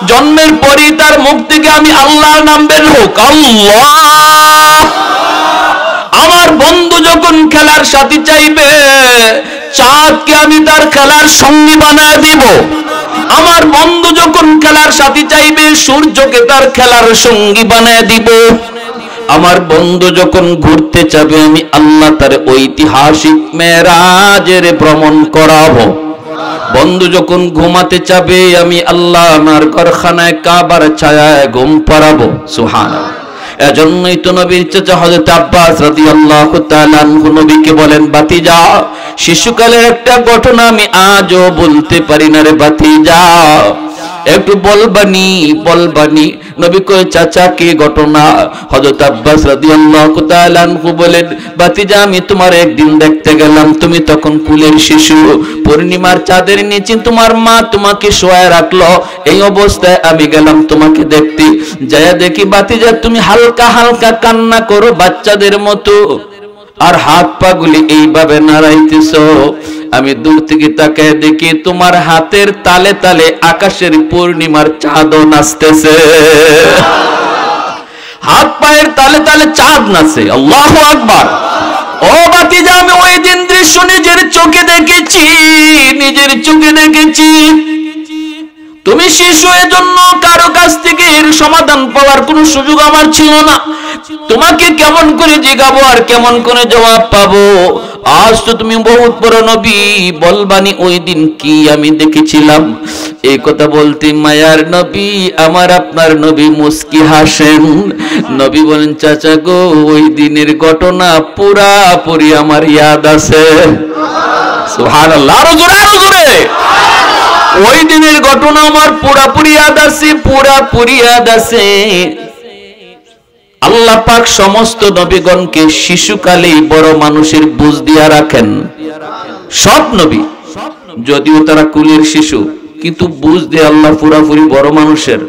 জন্মের পরই তার মুখ থেকে আমি আল্লাহর নাম বের হোক। আল্লাহ। আমার বন্ধু যখন খেলার সাথী চাইবে, চাঁদকে আমি তার খেলার সঙ্গী বানায় দিব। আমার বন্ধু যখন খেলার সাথী চাইবে, সূর্যকে তার খেলার সঙ্গী বানায় দিব। আমার বন্ধু যখন ঘুরতে যাবে, আমি আল্লাহ তার ঐতিহাসিক মেরাজের ভ্রমণ করাবো। বন্ধু যখন ঘুমাতে যাবে, আমি আল্লাহ আমার ঘরখানায় কাবার ছায়ায় ঘুম পাড়াবো। সুবহানাল্লাহ। এজন্যই তো নবীর চাচা হযরত আব্বাস রাদিয়াল্লাহু তাআলা আনহু নবীকে বলেন, বাতিজা শিশুকালের একটা ঘটনা আমি আজও বলতে পারি না রে বাতিজা, একটু বলবানি বলবানি। নবী কয় চাচা কি ঘটনা? হযরত আব্বাস রাদিয়াল্লাহু তাআলা আনহু বলেন, বাতিজা আমি তোমার একদিন দেখতে গেলাম, তুমি তখন কুলের শিশু, পূর্ণিমার চাঁদের নিচে তোমার মা তোমাকে শোয়ায় রাখলো, এই অবস্থায় আমি গেলাম তোমাকে দেখতে। যায়া দেখি বাতিজা তুমি হালকা হালকা কান্না করো বাচ্চাদের মতো, আর হাত পা গুলি এইভাবে নাড়াইতেছো। আমি দূর থেকে তাকায় দেখি তোমার হাতের তালে তালে আকাশের পূর্ণিমার চাঁদও নাচতেছে। হাত পায়ের তালে তালে চাঁদ নাচে। আল্লাহু আকবার। ও বাতিজা আমি ওই দিন দৃশ্য নিজের চোখে দেখেছি, নিজের চোখে দেখেছি। তুমি শিশু, এজন্য কারো কাছ থেকে এর সমাধান পাওয়ার কোনো সুযোগ আমার ছিল না। তোমাকে কেমন করে জিজ্ঞাবো আর কেমন করে জবাব পাবো? আজ তো তুমি বহুত বড় নবী, বলবানি ওই দিন কি আমি দেখেছিলাম। এই কথা বলতে মায়ার নবী আমার আপনার নবী মুস্কি হাসেন। নবী বলেন, চাচা গো ওই দিনের ঘটনা পুরাপুরি আমার ইয়াদ আছে। সুবহানাল্লাহ। আরো জোরে, আরো জোরে। ওই দিনের ঘটনা আমার পুরাপুরি ইয়াদ আছে, পুরাপুরি ইয়াদ আছে। আল্লাহ পাক সমস্ত নবীগণকে শিশুকালেই বড় মানুষের বুঝ দিয়া রাখেন। সব নবী যদিও তারা কুলের শিশু, কিন্তু বুঝ দিয়ে আল্লাহ পুরাপুরি বড় মানুষের।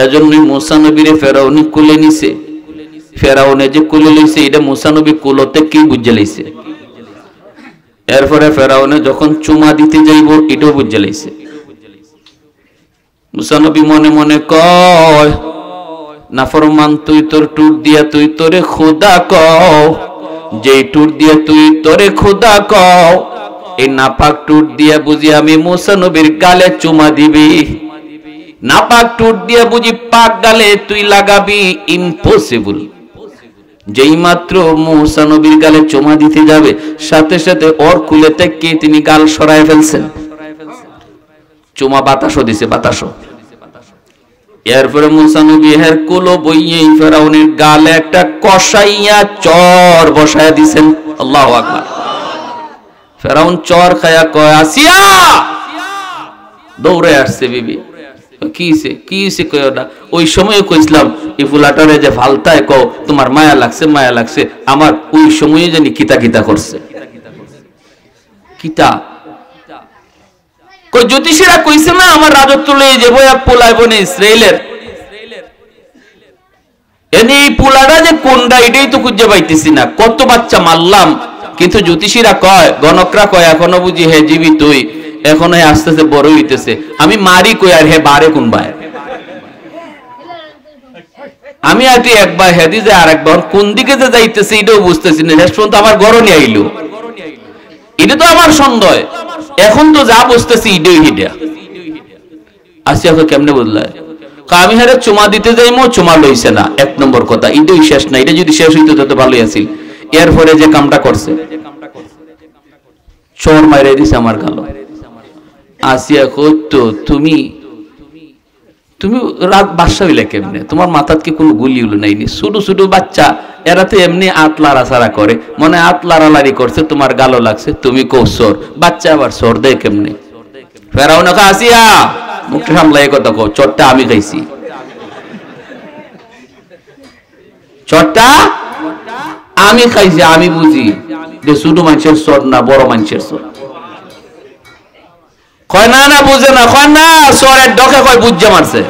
এজন্যই মুসা নবীরে ফেরাউনি কুলে নিছে। ফেরাউনে যে কুলে লইছে এটা মুসা নবী কুলতে কি বুঝে লইছে। এরপরে ফেরাউনে যখন চুমা দিতে যাইব এটাও বুঝে লইছে। মুসা নবী মনে মনে কয়, নাফরমান তুই তোর টুট দিয়া তুই তোরে খোদা কও, যে টুট দিয়ে তুই তোরে খোদা কও, এই নাপাক টুট দিয়ে বুঝি আমি মুসা নবীর গালে চুমা দিবি? নাপাক টুট দিয়ে বুঝি পাক গালে তুই লাগাবি? ইম্পসিবল। যেই মাত্র মুসা নবীর গালে চুমা দিতে যাবে, সাথে সাথে ওর কুলে থেকে তিনি গাল সরায় ফেলছেন। চুমা বাতাসও দিছে, বাতাসও। এরপরে মুসা নবী হের কুলো বইয়ে ফেরাউনের গালে একটা কষাইয়া চর বসায়া দিছেন। আল্লাহু আকবার। ফেরাউন চর খায়া কয়, আসিয়া! দৌড়ে আসছে বিবি। কিছে কয় না। ওই সময় কইছিলাম এই ফুলাটারে যে ফালতায় কও তোমার মায়া লাগছে, মায়া লাগছে। আমার ওই সময়ে জানি কিতা কিতা করছে। কিতা কই? জ্যোতিষীরা কইছে না আমার রাজত্ব লয়ে যাবো এক পোলায় বনে ইসরায়েলের। এনে এই পোলাটা যে কোনটা এটাই তো খুঁজে পাইতেছি না। কত বাচ্চা মারলাম, কিন্তু জ্যোতিষীরা কয়, গণকরা কয় এখনো বুঝি হে জীবিতই, এখনো আস্তে আস্তে বড় হইতেছে। আমি মারি কই আর হে বারে কোন ভাই? আমি আর একবার হেদি যে আর একবার কোন দিকে যে যাইতেছে এটাও বুঝতেছি না। শেষ পর্যন্ত আমার গরনি আইলো। এটা তো আমার সন্দেহ। এখন তো যা বুঝতেছি এটাই হিডা। আসিয়া কেমনে বুঝলায়? আমি হারে চুমা দিতে যাইমো, চুমা লইছে না। এক নম্বর কথা, এটাই শেষ না। এটা যদি শেষ হইতো তো ভালোই আছিল। এরপরে যে কামটা করছে, চোর মাইরে দিছে আমার গালো। আসিয়া কইতো তুমি তুমি রাত বাসা হইলে কেমনে? তোমার মাথাত কি কোনো গুলি উলো নাইনি? ছোট ছোট বাচ্চা এরা তো এমনি আত লাড়াছাড়া করে, মনে আত লাড়ালাড়ি করছে, তোমার গালো লাগছে, তুমি কও চোর। বাচ্চা আবার চোর দেয় কেমনে? ফেরাউন কয়, আসিয়া মুখটা সামলাই কথা কও, চোরটা আমি খাইছি। চোরটা আমি খাইছি, আমি বুঝি যে ছোট মানুষের চোর না বড় মানুষের চোর। কয় না না বুঝে না। কয় না চোরের ডকে কয় বুঝে মারছে,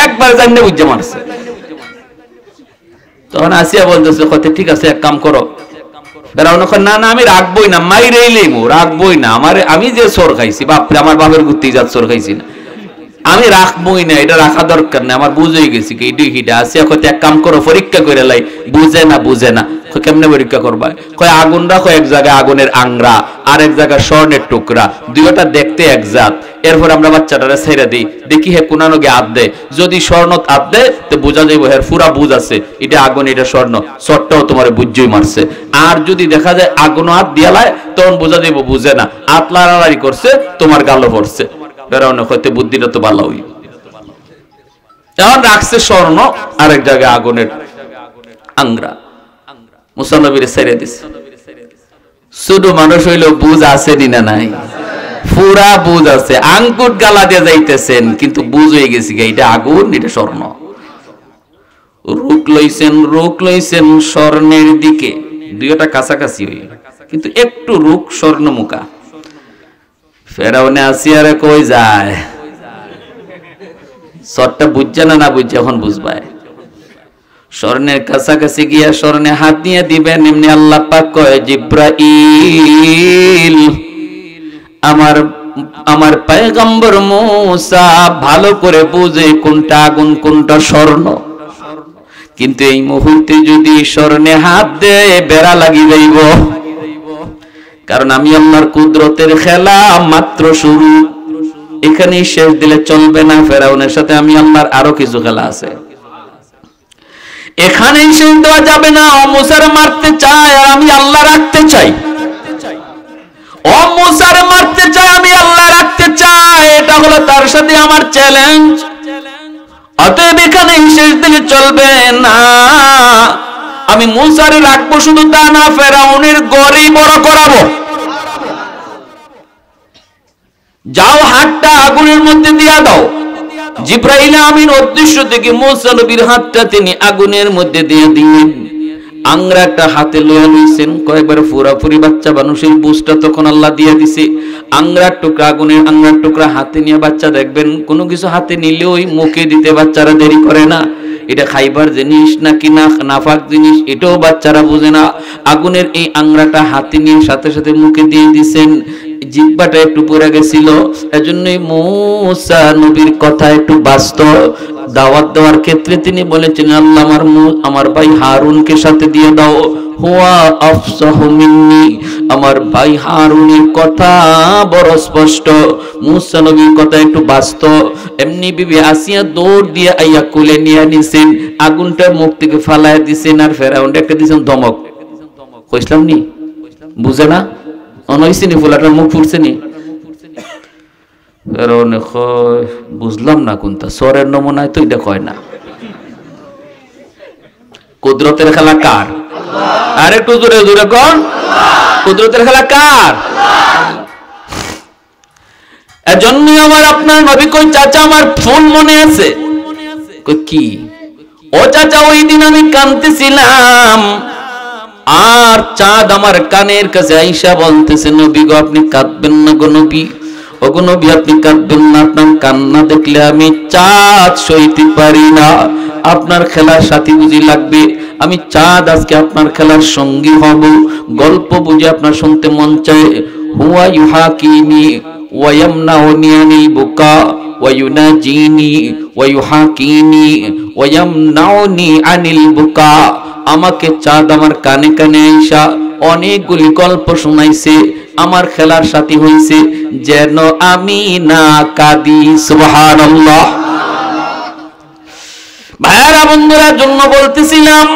একবার জানলে বুঝে মারছে। তখন আসিয়া বলতেছে, কত ঠিক আছে এক কাম করো। ফেরাউন কয় না না আমি রাখবই না, মাইরেই লইমু, রাখবই না। আমি যে চোর খাইছি, বাপরে আমার বাপের গুত্তি জাত চোর খাইছি না, আমি রাখবই না। এটা রাখা দরকার না, আমার বুঝেই গেছি কি এটাই হিডা। আসিয়া কত এক কাম করো, পরীক্ষা করে লাই। বুঝে না, বুঝে না। কেমনে পরীক্ষা করবা? কয় আগুন রাখো, এক জায়গায় আগুনের আংরা, আর এক জায়গায় স্বর্ণের টুকরা, দুইটা দেখতে এক জাত। এরপর আমরা বাচ্চাটারে ছেড়ে দিই, দেখি হে কোনানো গে হাত দেয়। যদি স্বর্ণ হাত দেয় তো বোঝা যাইব হের পুরা বুঝ আছে, এটা আগুন এটা স্বর্ণ, চটটাও তোমার বুঝই মারছে। আর যদি দেখা যায় আগুন হাত দিয়ালায়, তখন বোঝা যাইব বুঝে না, হাত লাড়ালাড়ি করছে, তোমার গালো পড়ছে। ফেরাউনে কইতে বুদ্ধিটা তো ভালো হই। এখন রাখছে স্বর্ণ, আরেক জায়গায় আগুনের আংরা। মুসা নবীরে ছেড়ে দিছে। শুধু মানুষ হইল বুঝ আছে দিনা নাই, পুরা বুঝ আছে। আঙ্কুট গালা দিয়ে যাইতেছেন, কিন্তু বুঝ হয়ে গেছে এটা আগুন এটা স্বর্ণ। রুক লইছেন স্বর্ণের দিকে, দুইটা কাছাকাছি হই, কিন্তু একটু রুক স্বর্ণ মুখা। ফেরাউনে আসিয়ারে কই যায়, সরটা বুঝছে না, না বুঝছে এখন বুঝবায়। স্বর্ণের কাছাকাছি গিয়া স্বর্ণে হাত দিয়ে দিবেন, এমনি আল্লাহ পাক কয়, জিব্রাইল আমার পয়গম্বর মুসা ভালো করে বুঝে কোনটা আগুন কোনটা স্বর্ণ। কিন্তু এই মুহূর্তে যদি স্বর্ণে হাত দেয় বেড়া লাগি যাইব, কারণ আমি আল্লাহর কুদরতের খেলা মাত্র শুরু, এখানেই শেষ দিলে চলবে না। ফেরাউনের সাথে আমি আল্লাহর আরো কিছু খেলা আছে, এখানেই শেষ দেওয়া যাবে না। ও মুসারে মারতে চায় আর আমি আল্লাহ রাখতে চাই, ও মুসারে মারতে চায় আমি আল্লাহ রাখতে চাই, এটা হলো তার সাথে আমার চ্যালেঞ্জ। অতএব এখানেই শেষ দিলে চলবে না। আমি মুসারে রাখবো শুধু তা না, ফেরাউনের গড়েই বড় করাবো। যাও হাতটা আগুনের মধ্যে দিয়া দাও। জিব্রাইল আমিন অদৃশ্য থেকে মুসা নবীর হাতটা তিনি আগুনের মধ্যে দিয়ে দিলেন। আংরাটা হাতে লয়ে লইছেন, কয়েকবার পুরাপুরি বাচ্চা মানুষের বুঝটা তখন আল্লাহ দিয়ে দিছে। আংরার টুকরা, আগুনের আংরার টুকরা হাতে নিয়ে বাচ্চা দেখবেন কোনো কিছু হাতে নিলে ওই মুখে দিতে বাচ্চারা দেরি করে না। এটা খাইবার জিনিস নাকি না নাফাক জিনিস এটাও বাচ্চারা বুঝে না। আগুনের এই আংরাটা হাতে নিয়ে সাথে সাথে মুখে দিয়ে দিছেন। জিহ্বাটা একটু পড়ে গেছিল, এজন্যই মুসা নবীর কথা একটু বাস্তব। দাওয়াত দেওয়ার ক্ষেত্রে তিনি বলেছেন আল্লাহ আমার ভাই হারুনকে সাথে দিয়ে দাও, হুয়া আফসাহু মিন্নি, আমার ভাই হারুনের কথা বড় স্পষ্ট, মুসা নবীর কথা একটু বাস্তব। এমনি বিবি আসিয়া দৌড় দিয়ে আইয়া কোলে নিয়ে নিছেন, আগুনটা মুখ থেকে ফালায় দিছেন, আর ফেরাউনটা একটা দিছেন ধমক। কইছিলাম নি বুঝে না অনইছিনি, ফুলাটার মুখ ফুটছে নি। ফেরাউনে কয় বুঝলাম না কোনটা, সরের নমুনায় তো এটা কয় না। কুদরতের খেলা কার? আর একটু জোরে জোরে কোন, কুদরতের খেলা কার? এজন্যই আমার আপনার নবী কই চাচা আমার ফুল মনে আছে? কই কি? ও চাচা ওই দিন আমি কাঁদতেছিলাম, আর চাঁদ আমার কানের কাছে আইসা বলতেছে নবী গো আপনি কাঁদবেন না গো নবী, ও গো নবী আপনি কাঁদবেন না, আপনার কান্না দেখলে আমি চাঁদ সইতে পারি না, আপনার খেলার সাথী বুঝি লাগবে, আমি চাঁদ আজকে আপনার খেলার সঙ্গী হব, গল্প বুঝে আপনার শুনতে মন চায়। হুয়া ইউহাকিনি ওয়া ইয়ামনাউনি আনিল বুকা ওয়া ইউনাজিনি ওয়া ইউহাকিনি ওয়া ইয়ামনাউনি আনিল বুকা, আমাকে চাঁদ আমার কানে কানে আইসা অনেকগুলি গল্প শোনাইছে, আমার খেলার সাথী হইছে যেন আমি না কাঁদি। সুবহানাল্লাহ। ভাইরা বন্ধুরা জন্য বলতেছিলাম,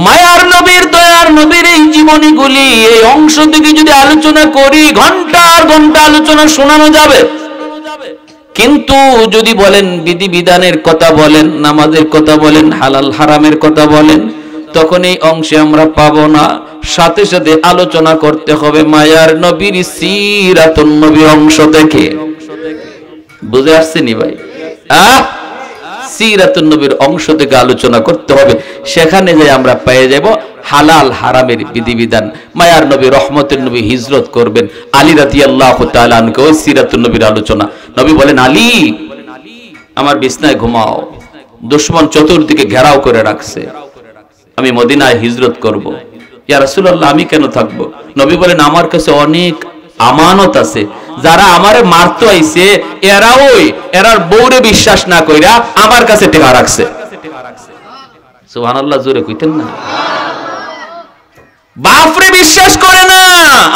মায়ার নবীর দয়ার নবীর এই জীবনীগুলি এই অংশ থেকে যদি আলোচনা করি ঘন্টার ঘন্টা আলোচনা শোনানো যাবে, কিন্তু যদি বলেন বিধি বিধানের কথা বলেন, নামাজের কথা বলেন, হালাল হারামের কথা বলেন, তখন এই অংশে আমরা পাবো না। সাথে সাথে আলোচনা করতে হবে মায়ার নবীর সিরাতুন নবী অংশ থেকে। বুঝে আসছে নি ভাই? সিরাতুন নবীর অংশ থেকে আলোচনা করতে হবে, সেখানে যে আমরা পেয়ে যাব হালাল হারামের বিধিবিধান। মায়ার নবী রহমতের নবী হিজরত করবেন, আলী রাদিয়াল্লাহু তাআলা আনহু ওই সিরাতুন নবীর আলোচনা। নবী বলেন আলী আমার বিছনায় ঘুমাও, দুশমন চতুর্দিকে ঘেরাও করে রাখছে, আমি মদিনায় হিজরত করব। ইয়া রাসূলুল্লাহ আমি কেন থাকবো? নবী বলেন আমার কাছে অনেক আমানত আছে, যারা আমারে মারতে আইছে এরার বউরে বিশ্বাস না কইরা আমার কাছে টেকা রাখছে। সুবহানাল্লাহ, জোরে কইতেন না? বাপরে বিশ্বাস করে না,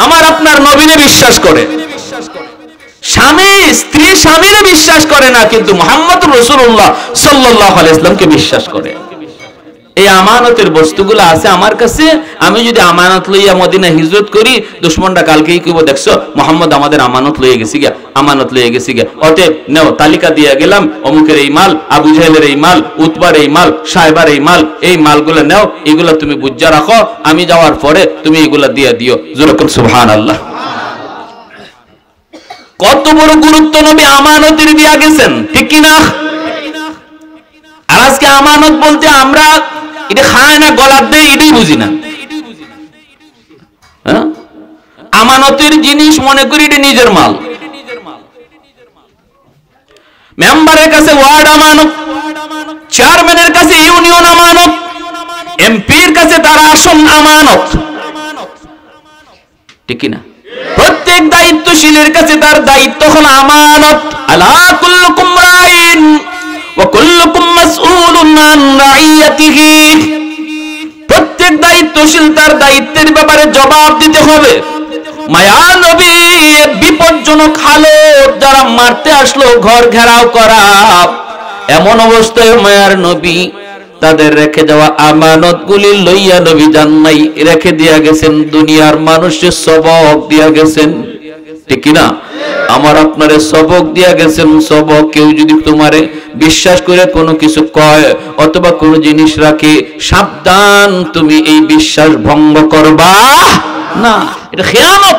আমার আপনার নবীরে বিশ্বাস করে। স্বামী স্ত্রী স্বামীরে বিশ্বাস করে না, কিন্তু মুহাম্মদুর রাসূলুল্লাহ সাল্লাল্লাহু আলাইহি ওয়াসাল্লামকে বিশ্বাস করে। এই আমানতের বস্তুগুলো আছে আমার কাছে, আমি যদি আমানত লইয়া মদিনা হিজরত করি, দুশমনরা কালকেই কইব দেখছো মুহাম্মদ আমাদের আমানত লইয়া গেছি গা, আমানত লইয়া গেছি গা, অতএব নেও তালিকা দিয়া গেলাম, অমুকের এই মাল, আবু জাহেলের এই মাল, উতবার এই মাল, সাহেবার এই মাল, এই মালগুলো নেও, এগুলা তুমি বুঝা রাখো, আমি যাওয়ার পরে তুমি এগুলা দিয়া দিও। যেরকম সুবহানাল্লাহ। কত বড় গুরুত্ব নবী আমানতের দিয়া গেছেন, ঠিক কি না? আর আজকে আমানত বলতে আমরা এটা খায় না গলার দেয় এটাই বুঝি না। আমানতের জিনিস মনে করি এটা নিজের মাল। মেম্বারের কাছে ওয়ার্ড আমানত, চেয়ারম্যানের কাছে ইউনিয়ন আমানত, এমপির কাছে তার আসন আমানত, ঠিক কি না? প্রত্যেক দায়িত্বশীলের কাছে তার দায়িত্ব হলো আমানত। আলা কুল্লুকুম রাইন ওয়া কুল্লুকুম মাসউলুন আন রাইয়াতিহি। প্রত্যেক দায়িত্বশীল তার দায়িত্বের ব্যাপারে জবাব দিতে হবে। মায়া নবী বিপজ্জনক হালত, যারা মারতে আসলো ঘর ঘেরাও করা, এমন অবস্থায় মায়ার নবী তাদের রেখে যাওয়া আমানতগুলি লইয়া নবী যান নাই, রেখে দিয়া গেছেন, দুনিয়ার মানুষের সবক দিয়া গেছেন, ঠিক কি না? আমার আপনারে সবক দিয়া গেছেন। সবক, কেউ যদি তোমারে বিশ্বাস করে কোনো কিছু কয় অথবা কোনো জিনিস রাখে, সাবধান তুমি এই বিশ্বাস ভঙ্গ করবা না, এটা খেয়ানত।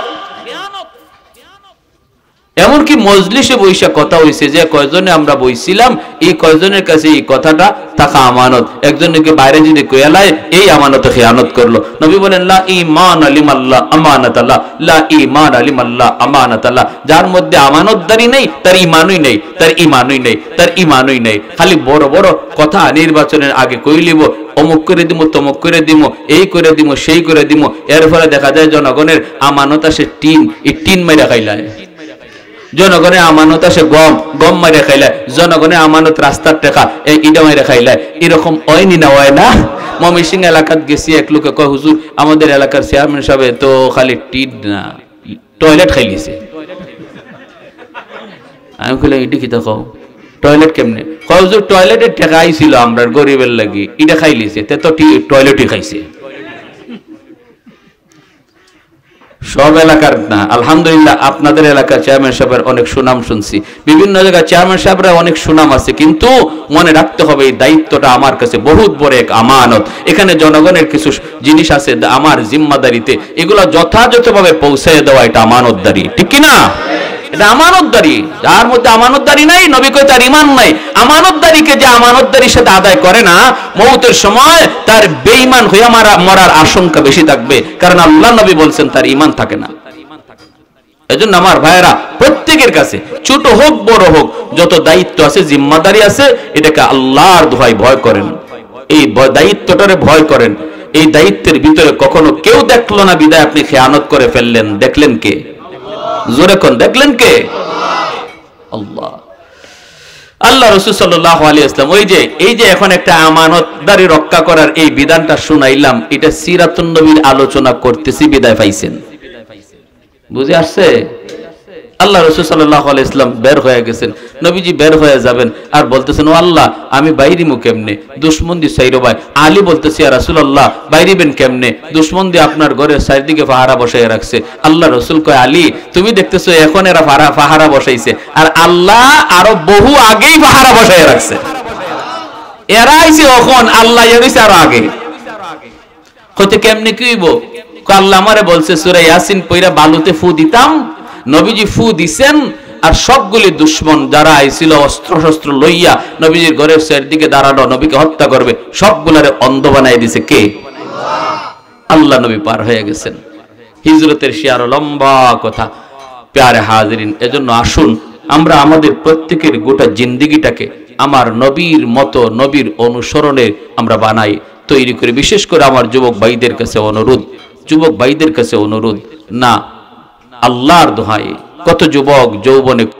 এমনকি মজলিসে বৈশা কথা হইছে যে কয়জনে আমরা বইছিলাম, এই কয়জনের কাছে এই কথাটা থাকা আমানত, একজনকে বাইরে যদি কইয়ালায় এই আমানতে খেয়ানত করলো। নবী বলেন লা ঈমান লিমাল্লাহ আমানাতাল্লাহ, লা ঈমান লিমাল্লাহ আমানাতাল্লাহ। যার মধ্যে আমানতদারি নেই তার ঈমানই নেই, তার ঈমানই নেই, তার ঈমানই নেই। খালি বড় বড় কথা নির্বাচনের আগে কইলিব, অমুক করে দিব, তমুক করে দিব, এই করে দিব, সেই করে দিব, এর ফলে দেখা যায় জনগণের আমানত আসে টিন, এই টিন মাইরা খাইলায়। জনগণের আমানত আসে গম, গম মারে খাইলে, জনগণের আমানত রাস্তার টাকা ইটা মারে খাইলে, এরকম হয়নি না হয় না? ময়মনসিংহ এলাকাত গেছি, এক লোকে কয় হুজুর আমাদের এলাকার চেয়ারম্যান সাহেব তো খালি টিট না টয়লেট খাইলিছে। আমি কইলাম ইটি কি কও, টয়লেট কেমনে? কয় হুজুর টয়লেটের টাকা আইছিল আমরা গরিবের লাগি, ইটা খাইলিছে, তে তো টয়লেটই খাইছে। সব এলাকার না, আলহামদুলিল্লাহ আপনাদের এলাকার চেয়ারম্যান সাহেবের অনেক সুনাম শুনছি, বিভিন্ন জায়গায় চেয়ারম্যান সাহেবরা অনেক সুনাম আছে, কিন্তু মনে রাখতে হবে এই দায়িত্বটা আমার কাছে বহুত বড় এক আমানত। এখানে জনগণের কিছু জিনিস আছে আমার জিম্মাদারিতে, এগুলো যথাযথভাবে পৌঁছে দেওয়া এটা আমানতদারি, ঠিক কি না? এটা আমানতদারি। যার মধ্যে আমানতদারি নাই, নবী কয় তার ঈমান নাই। আমানতদারিকে যে আমানতদারির সাথে আদায় করে না, মওতের সময় তার বেঈমান হয়ে মরার আশঙ্কা বেশি থাকবে, কারণ আল্লাহ নবী বলছেন তার ঈমান থাকে না। এজন্য আমার ভাইয়েরা, প্রত্যেকের কাছে ছোট হোক বড় হোক যত দায়িত্ব আছে, জিম্মাদারি আছে, এটাকে আল্লাহর দোহাই ভয় করেন, এই দায়িত্বটারে ভয় করেন। এই দায়িত্বের ভিতরে কখনো কেউ দেখলো না বিদায় আপনি খেয়ানত করে ফেললেন, দেখলেন কে? জোরে কোন দেখলেন কে? আল্লাহ। আল্লাহ রাসূল সাল্লাল্লাহু আলাইহি ওয়াসাল্লাম এই যে এখন একটা আমানতদারি রক্ষা করার এই বিধানটা শুনাইলাম, এটা সিরাতুন নবীর আলোচনা করতেছি, বিদায় পাইছেন, বুঝে আসছে? আল্লাহ রাসূল সাল্লাল্লাহু আলাইহি ওয়াসাল্লাম বের হয়ে গেছেন, নবীজি বের হয়ে যাবেন আর বলতেছেন, ও আল্লাহ আমি বাইরিমু কেমনে, দুশমন দি সাইরো ভাই। আলী বলতেছে, ইয়া রাসূলুল্লাহ বাইরিবেন কেমনে, দুশমন দি আপনার ঘরের চারদিকে পাহারা বসায় রাখছে। আল্লাহ রাসূল কয়, আলী তুমি দেখতেছো এখন এরা পাহারা বসাইছে, আর আল্লাহ আরো বহু আগেই পাহারা বসায় রাখছে। এরা আইছে এখন, আল্লাহ এরিছে আরো আগে। কইতে কেমনে কি হইব? আল্লাহ আমারে বলছে সূরা ইয়াসিন পয়রা বালুতে ফু দিতাম, নবীজি ফু দিছেন, আর সবগুলি দুশমন যারা আইছিল অস্ত্র শস্ত্র লইয়া নবীজির ঘরের চারদিকে দাঁড়ানো, নবীকে হত্যা করবে, সবগুলারে অন্ধ বানাই দিছে কে? আল্লাহ। নবী পার হয়ে গেছেন। হিজরতের সে আরো লম্বা কথা। প্যারে হাজিরিন, এজন্য আসুন আমরা আমাদের প্রত্যেকের গোটা জিন্দেগিটাকে আমার নবীর মতো, নবীর অনুসরণে আমরা বানাই, তৈরি করি। বিশেষ করে আমার যুবক ভাইদের কাছে অনুরোধ, না আল্লাহর দোহাই, কত যুবক যৌবনে